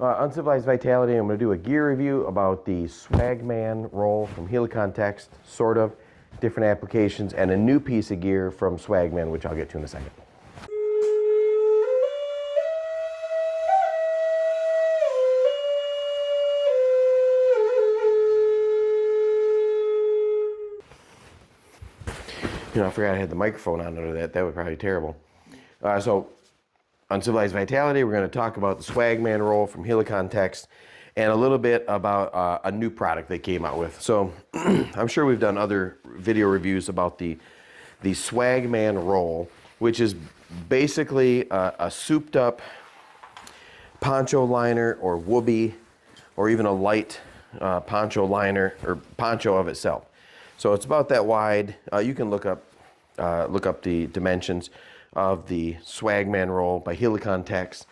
Uncivilized Vitality. I'm going to do a gear review about the Swagman Roll from Helikon-tex, sort of, different applications, and a new piece of gear from Swagman, which I'll get to in a second. You know, I forgot I had the microphone on under that. That would probably be terrible. So, Uncivilized Vitality, we're going to talk about the Swagman Roll from Helikon-tex and a little bit about a new product they came out with. So, I'm sure we've done other video reviews about the Swagman Roll, which is basically a souped up poncho liner or whoopee, or even a light poncho liner or poncho of itself. So it's about that wide. You can look up the dimensions of the Swagman Roll by Helikon-tex.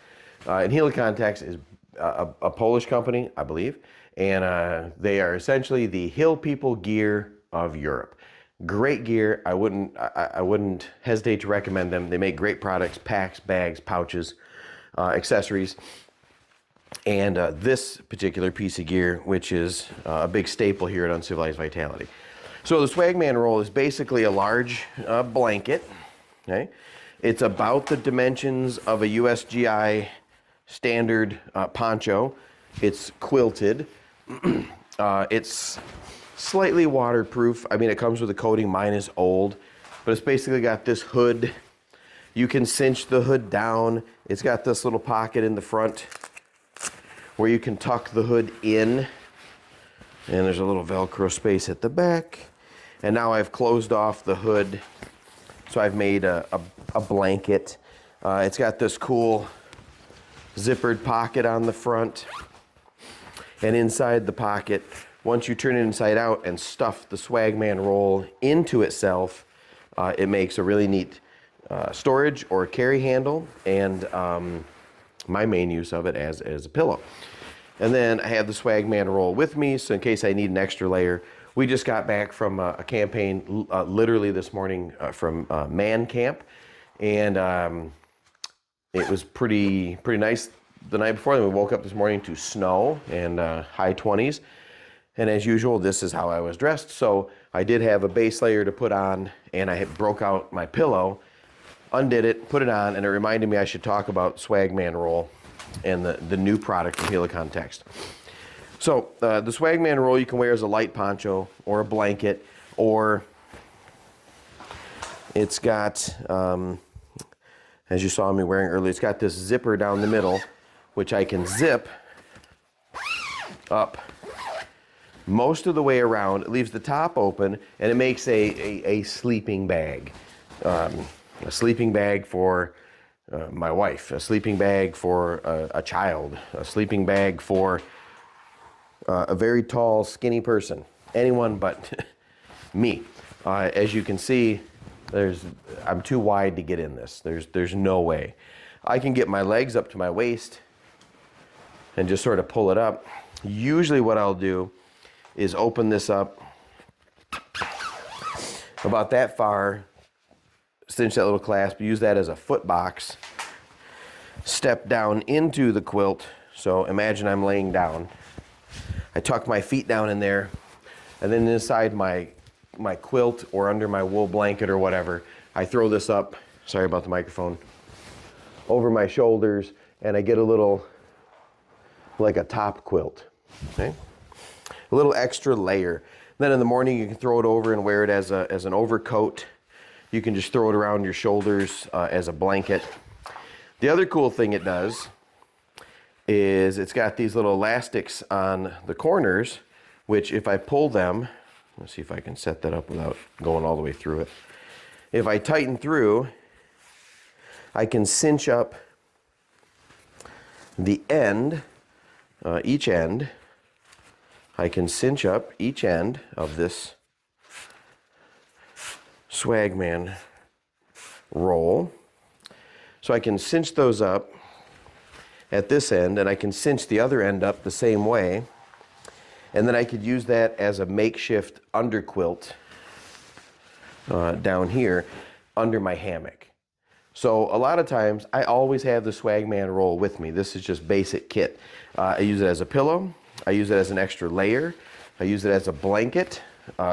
And Helikon-tex is a Polish company, I believe, and they are essentially the hill people gear of Europe. Great gear. I wouldn't hesitate to recommend them. They make great products: packs, bags, pouches, accessories. And this particular piece of gear, which is a big staple here at Uncivilized Vitality. So the Swagman Roll is basically a large blanket. Okay, it's about the dimensions of a USGI standard poncho. It's quilted. It's slightly waterproof. I mean, it comes with a coating. Mine is old, but it's basically got this hood. You can cinch the hood down. It's got this little pocket in the front where you can tuck the hood in, and there's a little Velcro space at the back. And now I've closed off the hood, so I've made a blanket. It's got this cool zippered pocket on the front, and inside the pocket, once you turn it inside out and stuff the Swagman Roll into itself, it makes a really neat storage or carry handle, and my main use of it as a pillow. And then I have the Swagman Roll with me, so in case I need an extra layer. We just got back from a campaign literally this morning from Man Camp, and it was pretty nice the night before. Then we woke up this morning to snow and high 20s, and as usual, this is how I was dressed. So I did have a base layer to put on, and I broke out my pillow, undid it, put it on, and it reminded me I should talk about Swagman Roll and the new product from Helikon-tex. So the Swagman Roll you can wear as a light poncho or a blanket, or it's got, as you saw me wearing earlier, it's got this zipper down the middle, which I can zip up most of the way around. It leaves the top open, and it makes a sleeping bag. A sleeping bag for my wife, a sleeping bag for a child, a sleeping bag for a very tall, skinny person, anyone but me. As you can see, I'm too wide to get in this. There's no way. I can get my legs up to my waist and just sort of pull it up. Usually what I'll do is open this up about that far, cinch that little clasp, use that as a foot box, step down into the quilt. So imagine I'm laying down. I tuck my feet down in there, and then inside my quilt or under my wool blanket or whatever, I throw this up, sorry about the microphone, over my shoulders, and I get a little, like a top quilt, okay? A little extra layer. Then in the morning you can throw it over and wear it as an overcoat. You can just throw it around your shoulders as a blanket. The other cool thing it does is it's got these little elastics on the corners, which if I pull them, let's see if I can set that up without going all the way through it. If I tighten through, I can cinch up the end, each end. I can cinch up each end of this Swagman Roll. So I can cinch those up at this end, and I can cinch the other end up the same way, and then I could use that as a makeshift underquilt down here under my hammock. So a lot of times I always have the Swagman Roll with me. This is just basic kit. I use it as a pillow. I use it as an extra layer. I use it as a blanket.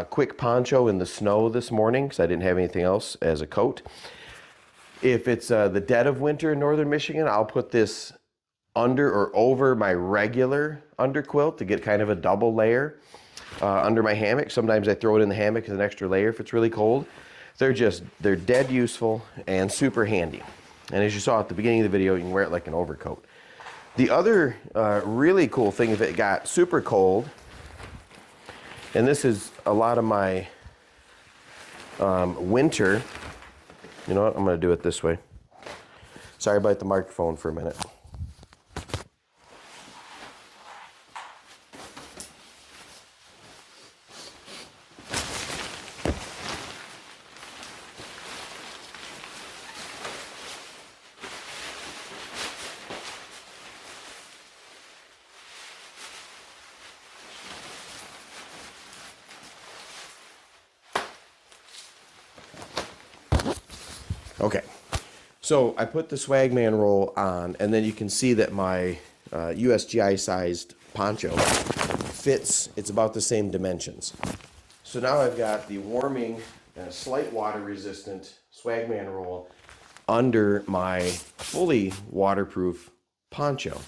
Quick poncho in the snow this morning because I didn't have anything else as a coat. If it's the dead of winter in northern Michigan, I'll put this under or over my regular underquilt to get kind of a double layer under my hammock. Sometimes I throw it in the hammock as an extra layer if it's really cold. They're dead useful and super handy. And as you saw at the beginning of the video, you can wear it like an overcoat. The other really cool thing, if it got super cold, and this is a lot of my winter, you know what, I'm gonna do it this way. Sorry about the microphone for a minute. Okay, so I put the Swagman Roll on, and then you can see that my USGI sized poncho fits. It's about the same dimensions. So now I've got the warming and slight water resistant Swagman Roll under my fully waterproof poncho.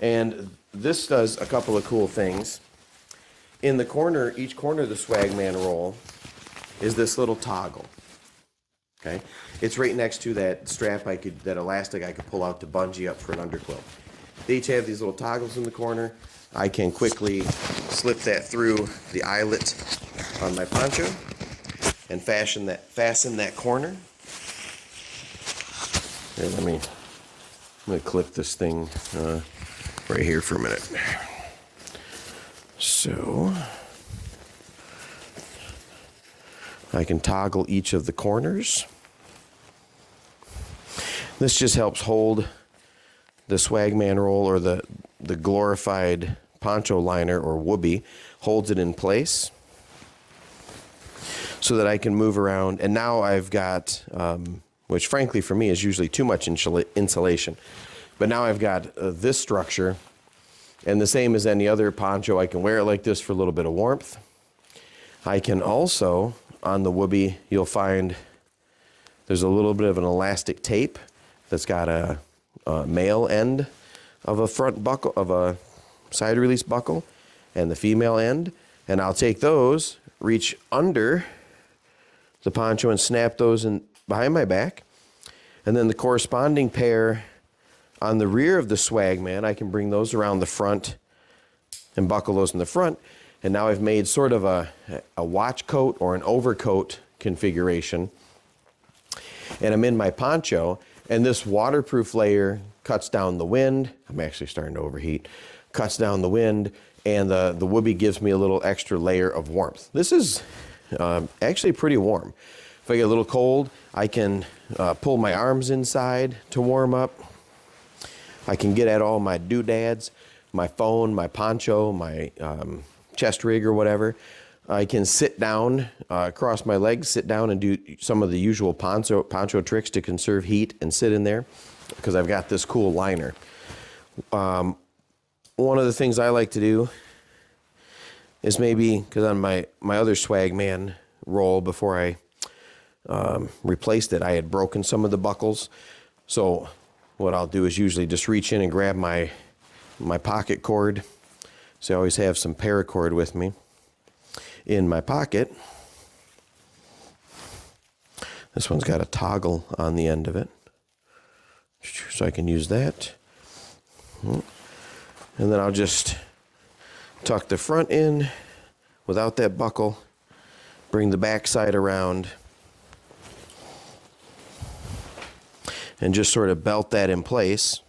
And this does a couple of cool things. In the corner, each corner of the Swagman Roll is this little toggle. Okay, it's right next to that strap that elastic I could pull out to bungee up for an underquilt. They each have these little toggles in the corner. I can quickly slip that through the eyelet on my poncho and fasten that corner. Here, I'm gonna clip this thing right here for a minute. So I can toggle each of the corners. This just helps hold the Swagman Roll, or the glorified poncho liner or whoopee, holds it in place so that I can move around. And now I've got, which frankly for me is usually too much insulation, but now I've got this structure, and the same as any other poncho, I can wear it like this for a little bit of warmth. I can also, on the whoopee, you'll find there's a little bit of an elastic tape that's got a male end of a front buckle, of a side release buckle, and the female end. And I'll take those, reach under the poncho and snap those in behind my back. And then the corresponding pair on the rear of the Swagman, I can bring those around the front and buckle those in the front. And now I've made sort of a watch coat or an overcoat configuration. And I'm in my poncho, and this waterproof layer cuts down the wind. I'm actually starting to overheat. Cuts down the wind, and the whoopee gives me a little extra layer of warmth. This is actually pretty warm. If I get a little cold, I can pull my arms inside to warm up. I can get at all my doodads, my phone, my poncho, my chest rig or whatever. I can sit down, cross my legs, sit down and do some of the usual poncho tricks to conserve heat and sit in there because I've got this cool liner. One of the things I like to do is maybe, because on my other Swagman Roll before I replaced it, I had broken some of the buckles. So what I'll do is usually just reach in and grab my pocket cord. So I always have some paracord with me in my pocket. This one's got a toggle on the end of it, so I can use that. And then I'll just tuck the front in without that buckle, bring the back side around, and just sort of belt that in place.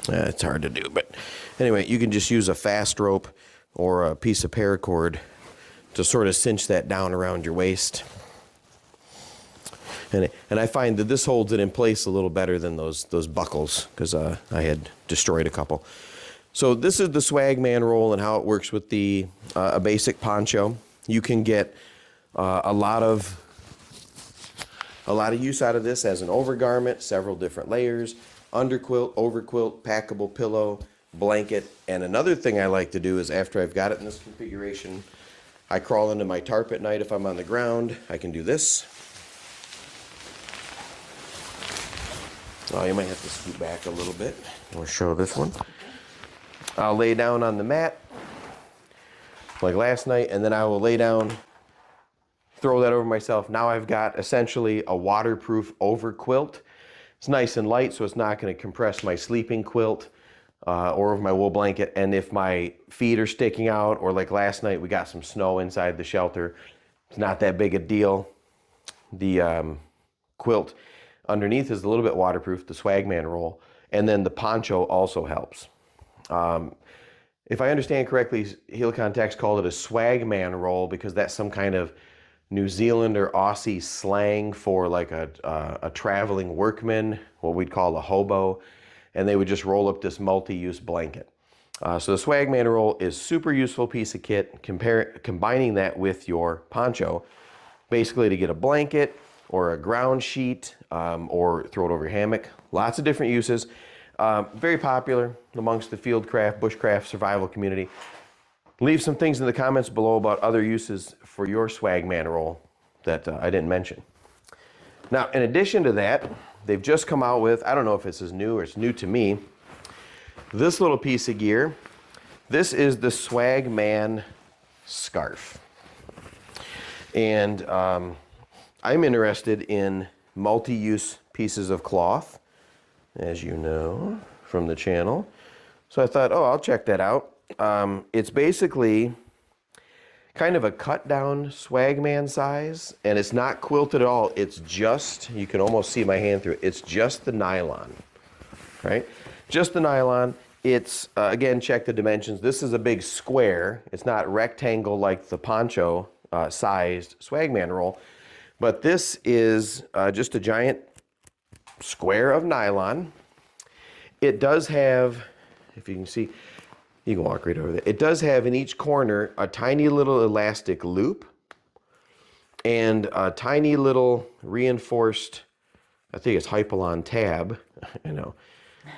It's hard to do, but anyway, you can just use a fast rope or a piece of paracord to sort of cinch that down around your waist. And I find that this holds it in place a little better than those buckles, because I had destroyed a couple. So this is the Swagman Roll and how it works with the a basic poncho. You can get a lot of a lot of use out of this as an overgarment, several different layers, underquilt, overquilt, packable pillow, blanket. And another thing I like to do is after I've got it in this configuration, I crawl into my tarp at night if I'm on the ground. I can do this. Oh, you might have to scoot back a little bit. We'll show this one. I'll lay down on the mat like last night, and then I will lay down, throw that over myself. Now I've got essentially a waterproof over quilt. It's nice and light, so it's not going to compress my sleeping quilt or over my wool blanket. And if my feet are sticking out, or like last night we got some snow inside the shelter, it's not that big a deal. The quilt underneath is a little bit waterproof, the Swagman Roll, and then the poncho also helps. If I understand correctly, Helikon-tex called it a Swagman Roll because that's some kind of New Zealand or Aussie slang for like a traveling workman, what we'd call a hobo, and they would just roll up this multi-use blanket. So the Swagman Roll is super useful piece of kit. Combining that with your poncho, basically to get a blanket or a ground sheet or throw it over your hammock. Lots of different uses. Very popular amongst the fieldcraft, bushcraft, survival community. Leave some things in the comments below about other uses for your Swagman Roll that I didn't mention. Now, in addition to that, they've just come out with, I don't know if this is new or it's new to me, this little piece of gear. This is the Swagman Scarf. And I'm interested in multi-use pieces of cloth, as you know from the channel. So I thought, oh, I'll check that out. It's basically kind of a cut down Swagman size, and it's not quilted at all. It's just, you can almost see my hand through it. It's just the nylon, right? Just the nylon. It's, again, check the dimensions. This is a big square. It's not rectangle like the poncho sized Swagman Roll, but this is just a giant square of nylon. It does have, if you can see, you can walk right over there. It does have in each corner a tiny little elastic loop and a tiny little reinforced, I think it's Hypalon tab, you know,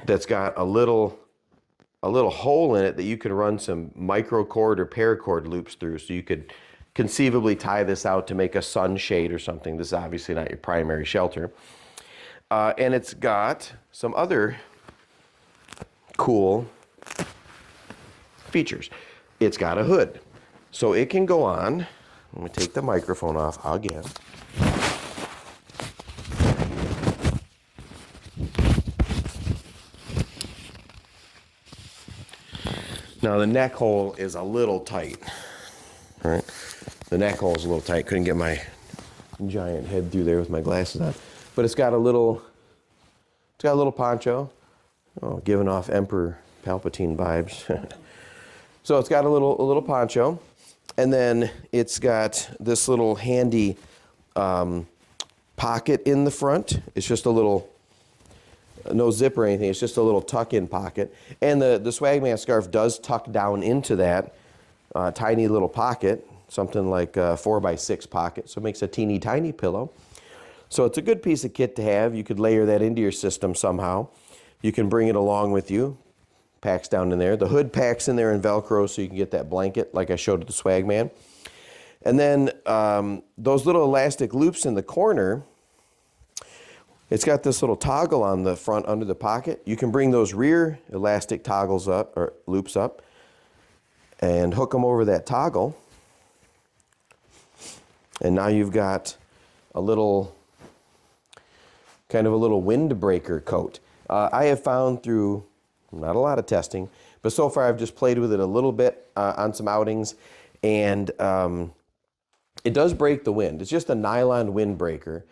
that's got a little hole in it that you can run some micro cord or paracord loops through, so you could conceivably tie this out to make a sunshade or something. This is obviously not your primary shelter. And it's got some other cool features. It's got a hood, so it can go on. Let me take the microphone off again. Now the neck hole is a little tight, right? The neck hole is a little tight. Couldn't get my giant head through there with my glasses on. But it's got a little poncho, giving off Emperor Palpatine vibes. So it's got a little poncho, and then it's got this little handy pocket in the front. It's just a little, no zip or anything. It's just a little tuck-in pocket. And the Swagman Scarf does tuck down into that tiny little pocket, something like a 4x6 pocket. So it makes a teeny tiny pillow. So it's a good piece of kit to have. You could layer that into your system somehow. You can bring it along with you. Packs down in there. The hood packs in there in Velcro so you can get that blanket like I showed at the Swagman. And then those little elastic loops in the corner, it's got this little toggle on the front under the pocket. You can bring those rear elastic toggles up, or loops up, and hook them over that toggle. And now you've got a little, kind of a little windbreaker coat. I have found through not a lot of testing, but so far I've just played with it a little bit on some outings, and it does break the wind. It's just a nylon windbreaker.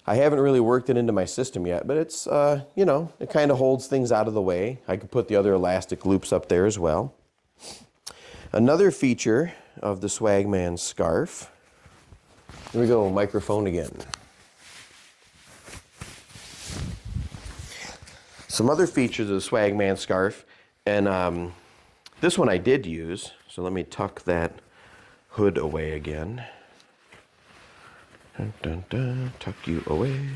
I haven't really worked it into my system yet, but it's, you know, it kind of holds things out of the way. I could put the other elastic loops up there as well. Another feature of the Swagman Scarf, here we go, microphone again. Some other features of the Swagman Scarf, and this one I did use, so let me tuck that hood away again. Dun, dun, dun. Tuck you away.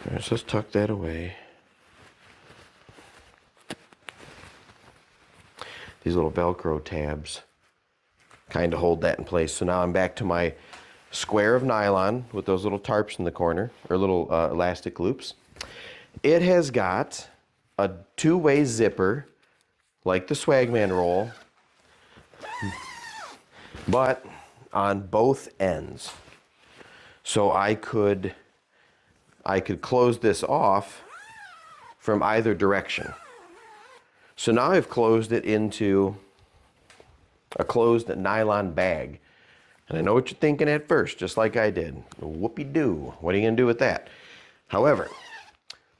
All right, so let's tuck that away. These little Velcro tabs kind of hold that in place. So now I'm back to my square of nylon with those little tarps in the corner, or little elastic loops. It has got a two-way zipper, like the Swagman Roll, but on both ends. So I could close this off from either direction. So now I've closed it into a closed nylon bag. And I know what you're thinking at first, just like I did. Whoopie-doo, what are you gonna do with that? However,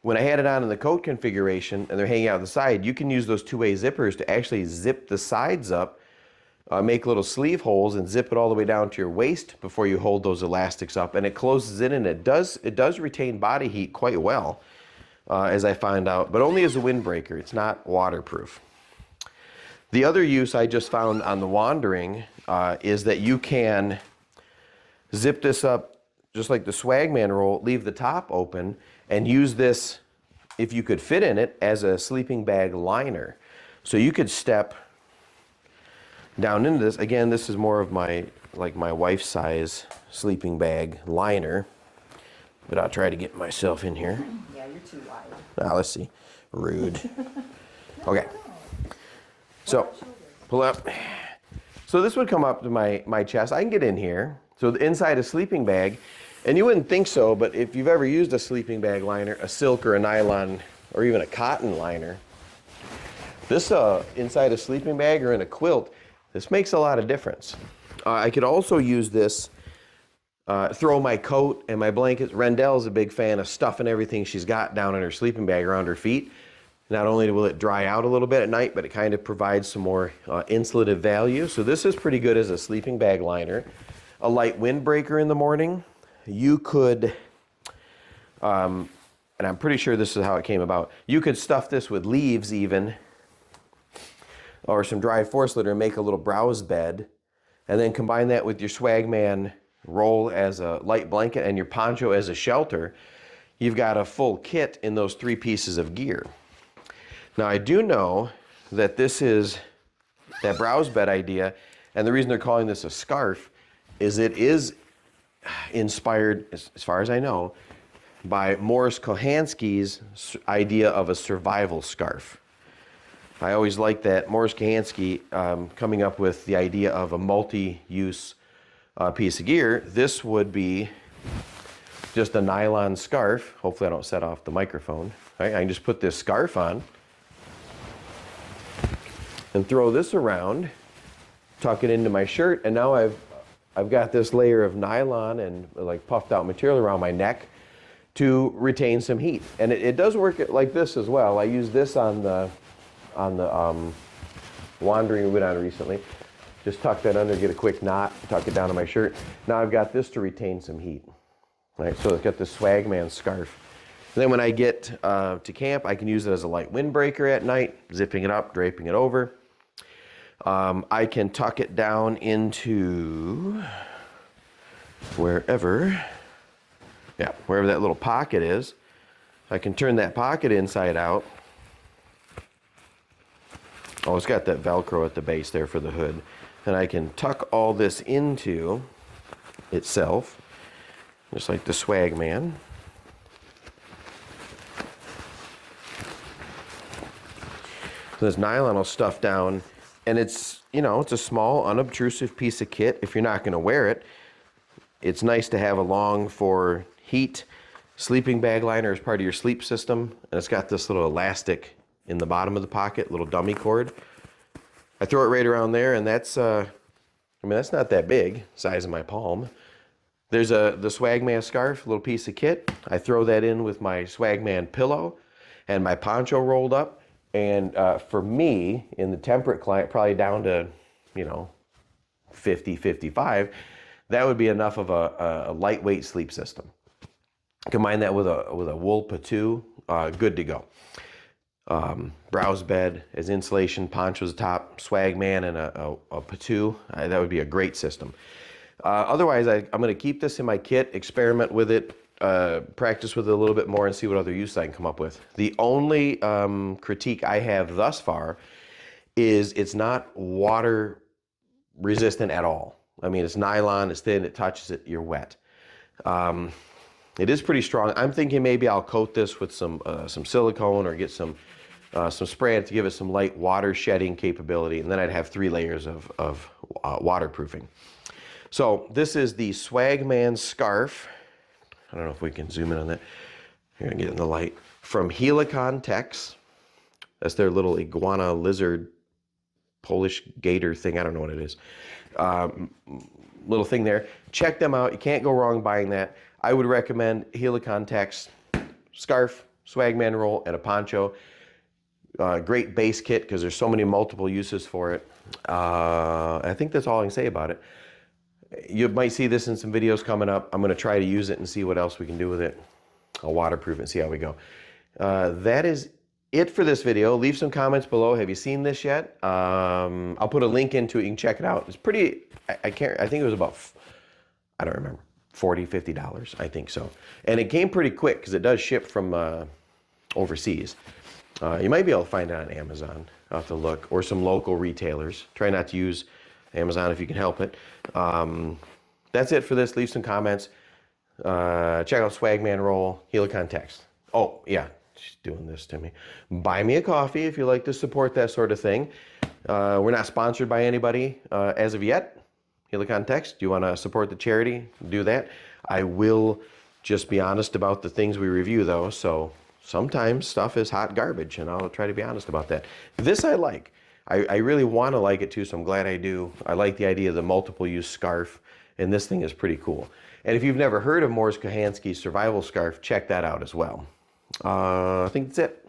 when I had it on in the coat configuration and they're hanging out the side, you can use those two-way zippers to actually zip the sides up, make little sleeve holes and zip it all the way down to your waist before you hold those elastics up, and it closes in, and it does retain body heat quite well, as I find out, but only as a windbreaker. It's not waterproof. The other use I just found on the Wandering is that you can zip this up just like the Swagman Roll, leave the top open, and use this, if you could fit in it, as a sleeping bag liner. So you could step down into this. Again, this is more of my wife's size sleeping bag liner, but I'll try to get myself in here. Yeah, you're too wide. Now let's see. Rude. Okay. So pull up. So this would come up to my chest. I can get in here. So the inside a sleeping bag, and you wouldn't think so, but if you've ever used a sleeping bag liner, a silk or a nylon or even a cotton liner, this inside a sleeping bag or in a quilt, this makes a lot of difference. I could also use this, throw my coat and my blankets. Rendell's a big fan of stuffing everything she's got down in her sleeping bag around her feet. Not only will it dry out a little bit at night, but it kind of provides some more insulative value. So this is pretty good as a sleeping bag liner. A light windbreaker in the morning. You could, and I'm pretty sure this is how it came about, you could stuff this with leaves even, or some dry forest litter and make a little browse bed, and then combine that with your Swagman Roll as a light blanket and your poncho as a shelter. You've got a full kit in those 3 pieces of gear. Now I do know that this is that browse bed idea, and the reason they're calling this a scarf is it is inspired, as far as I know, by Mors Kochanski's idea of a survival scarf. I always like that Mors Kochanski coming up with the idea of a multi-use piece of gear. This would be just a nylon scarf. Hopefully I don't set off the microphone. Right? I can just put this scarf on and throw this around, tuck it into my shirt, and now I've got this layer of nylon and like puffed out material around my neck to retain some heat. And it does work like this as well. I used this on the Wandering we went on recently. Just tuck that under, get a quick knot, tuck it down to my shirt. Now I've got this to retain some heat. Right, so I've got this Swagman scarf. And then when I get to camp, I can use it as a light windbreaker at night, zipping it up, draping it over. I can tuck it down into wherever that little pocket is. I can turn that pocket inside out. Oh, it's got that Velcro at the base there for the hood. And I can tuck all this into itself, just like the Swagman. So this nylon will stuff down, and it's, it's a small, unobtrusive piece of kit. If you're not going to wear it, it's nice to have along for heat. Sleeping bag liner is part of your sleep system, and it's got this little elastic in the bottom of the pocket, little dummy cord. I throw it right around there, and that's not that big, size of my palm. There's the Swagman scarf, little piece of kit. I throw that in with my Swagman pillow and my poncho rolled up. And for me, in the temperate climate, probably down to, 50, 55, that would be enough of a lightweight sleep system. Combine that with a wool patoo, good to go. Browse bed as insulation, ponchos top, Swagman, and a patoo. That would be a great system. Otherwise, I'm going to keep this in my kit, experiment with it, practice with it a little bit more, and see what other use I can come up with. The only critique I have thus far is it's not water resistant at all. I mean, it's nylon, it's thin, it touches it, you're wet. It is pretty strong. I'm thinking maybe I'll coat this with some silicone or get some spray to give it some light water shedding capability, and then I'd have 3 layers of waterproofing. So this is the Swagman Scarf. I don't know if we can zoom in on that. Here, I get in the light. From Helikon-tex. That's their little iguana lizard Polish gator thing. I don't know what it is. Little thing there. Check them out. You can't go wrong buying that. I would recommend Helikon-tex scarf, Swagman roll, and a poncho. Great base kit because there's so many multiple uses for it. I think that's all I can say about it. You might see this in some videos coming up. I'm going to try to use it and see what else we can do with it. I'll waterproof it and see how we go. That is it for this video. Leave some comments below. Have you seen this yet? I'll put a link into it. You can check it out. It's pretty, I think it was about, I don't remember, $40, $50. I think so. And it came pretty quick because it does ship from overseas. You might be able to find it on Amazon. I'll have to look. Or some local retailers. Try not to use Amazon if you can help it. That's it for this. Leave some comments. Check out Swagman Roll, Helikon-tex. Oh, yeah, she's doing this to me. Buy me a coffee if you like to support that sort of thing. We're not sponsored by anybody as of yet. Helikon-tex, do you want to support the charity? Do that. I will just be honest about the things we review, though. So sometimes stuff is hot garbage, and I'll try to be honest about that. This I like. I really want to like it too, so I'm glad I do. I like the idea of the multiple use scarf, and this thing is pretty cool. And if you've never heard of Mors Kochanski's survival scarf, check that out as well. I think that's it.